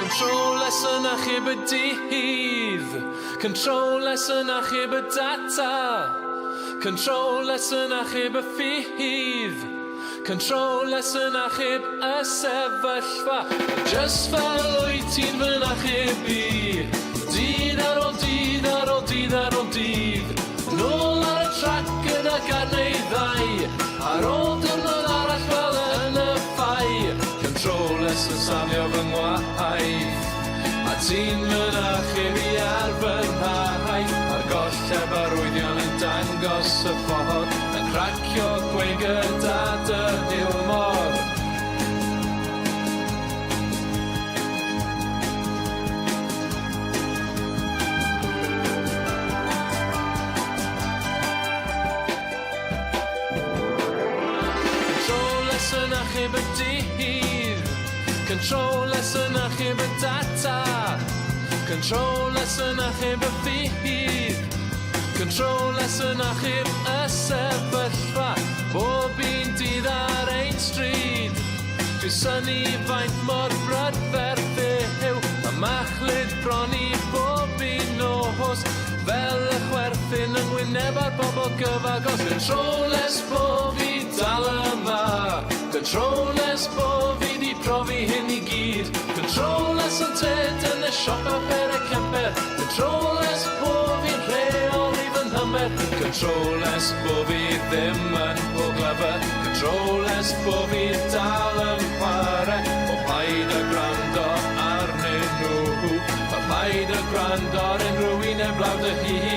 Control-less yn achub y dydd. Control-less yn achub y data. Control-less yn achub y ffydd. Control-less yn achub y sefyllfa. Just fel wyt ti'n fy achub i. Dydd ar ôl dydd ar ôl dydd ar ôl dydd. Nôl ar y trac gyda garnau ddau. Ar ôl diwrnod arall fel yn y ffai. Control-less yn safio fy ngwaith. A ti'n fy achub i ar fy nhaith. A'r golleb arwyddion yn dangos y ffordd. Yn cracio gwein gyda dy hiwmor. Control-less yn achub y dydd. Control-less yn achub y data. Control-less yn achub y ffydd. Control-less yn achub y sefyllfa. Bob un dydd ar ein stryd. Dwi'n syni faint mor brydferth yw. A machlyd bron i bob un nos. Fel y chwerthin yng ngwyneb ar bobl gyfagos. Control-less bo fi dal yma. Control-less bo fi di profi hyn i gyd. Control-less yn ted yn y siop a per y camper. Control-less bo fi'n rheol i fy nhymer. Control-less bo fi ddim yn boglefer. Control-less bo fi dal yn chwarae. O paid y gwrando arnyn nhw. O paid y gwrando ar unrhyw un eblaw dy hun.